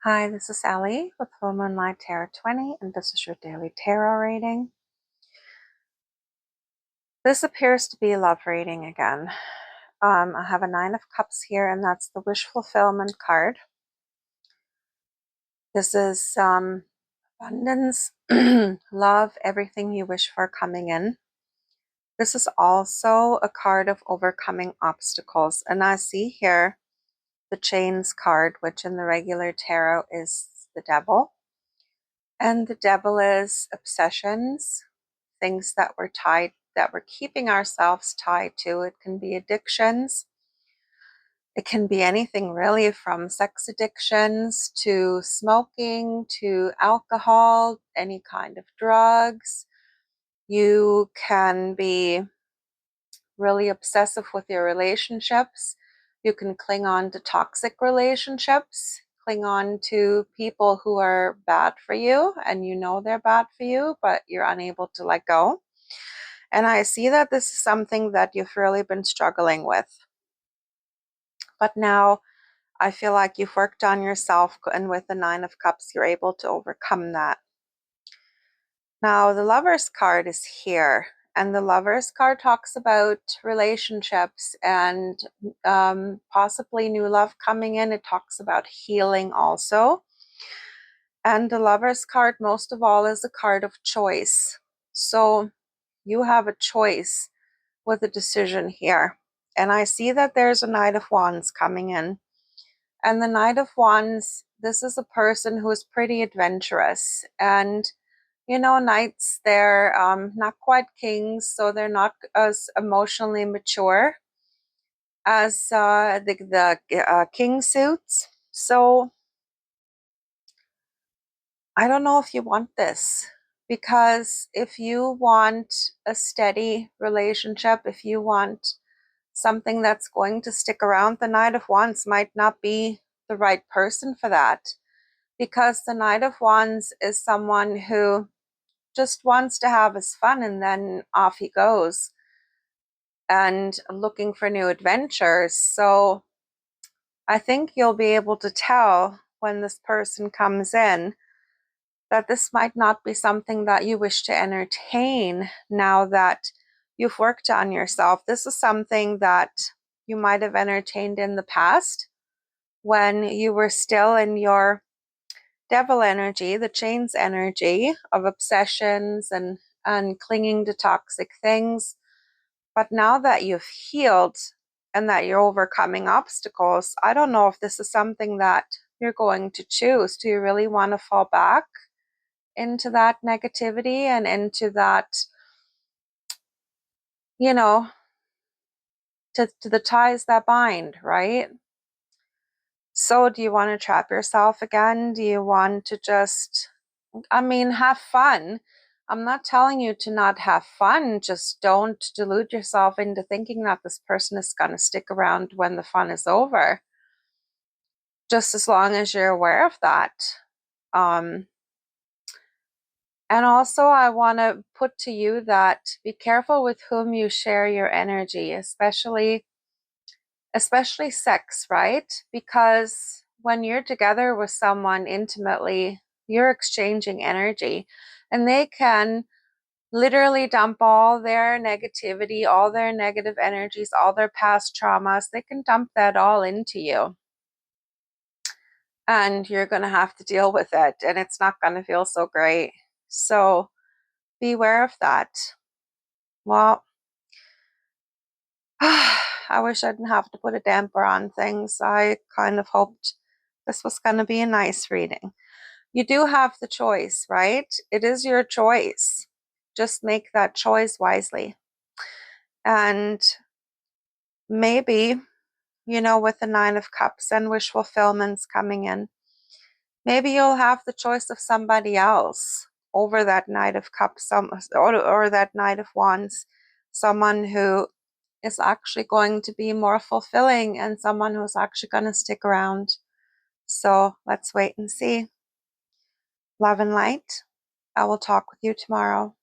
Hi, this is Ellie with Full Moonlight Tarot 20, and this is your daily tarot reading. This appears to be a love reading again. I have a Nine of Cups here, and that's the wish fulfillment card. This is abundance, love, everything you wish for coming in. This is also a card of overcoming obstacles, and I see here the Chains card, which in the regular tarot is the Devil. And the Devil is obsessions, things that we're keeping ourselves tied to. It can be addictions. It can be anything really, from sex addictions to smoking to alcohol, any kind of drugs. You can be really obsessive with your relationships. You can cling on to toxic relationships, cling on to people who are bad for you, and you know they're bad for you, but you're unable to let go. And I see that this is something that you've really been struggling with. But now I feel like you've worked on yourself, and with the Nine of Cups, you're able to overcome that. Now, the Lover's card is here, and the Lover's card talks about relationships and possibly new love coming in. It talks about healing also. And the Lover's card, most of all, is a card of choice. So you have a choice with a decision here. And I see that there's a Knight of Wands coming in. And the Knight of Wands, this is a person who is pretty adventurous. And knights, they're not quite kings, so they're not as emotionally mature as the king suits. So I don't know if you want this, because if you want a steady relationship, if you want something that's going to stick around, the Knight of Wands might not be the right person for that, because the Knight of Wands is someone who just wants to have his fun and then off he goes and looking for new adventures. So I think you'll be able to tell when this person comes in that this might not be something that you wish to entertain now that you've worked on yourself. This is something that you might have entertained in the past when you were still in your devil energy, the chains energy of obsessions and clinging to toxic things. But now that you've healed and that you're overcoming obstacles, I don't know if this is something that you're going to choose. Do you really want to fall back into that negativity and into that, to the ties that bind, right? So do you want to trap yourself again? Do you want to just, have fun? I'm not telling you to not have fun. Just don't delude yourself into thinking that this person is going to stick around when the fun is over. Just as long as you're aware of that. And also, I want to put to you that be careful with whom you share your energy, especially sex, right? Because when you're together with someone intimately, you're exchanging energy, and they can literally dump all their negativity, all their negative energies, all their past traumas. They can dump that all into you, and you're going to have to deal with it, and it's not going to feel so great. So beware of that. Well, I wish I didn't have to put a damper on things. I kind of hoped this was going to be a nice reading. You do have the choice, right? It is your choice. Just make that choice wisely. And maybe, with the Nine of Cups and wish fulfillments coming in, maybe you'll have the choice of somebody else over that Knight of Cups, or that Knight of Wands, someone who is actually going to be more fulfilling and someone who's actually going to stick around. So let's wait and see. Love and light. I will talk with you tomorrow.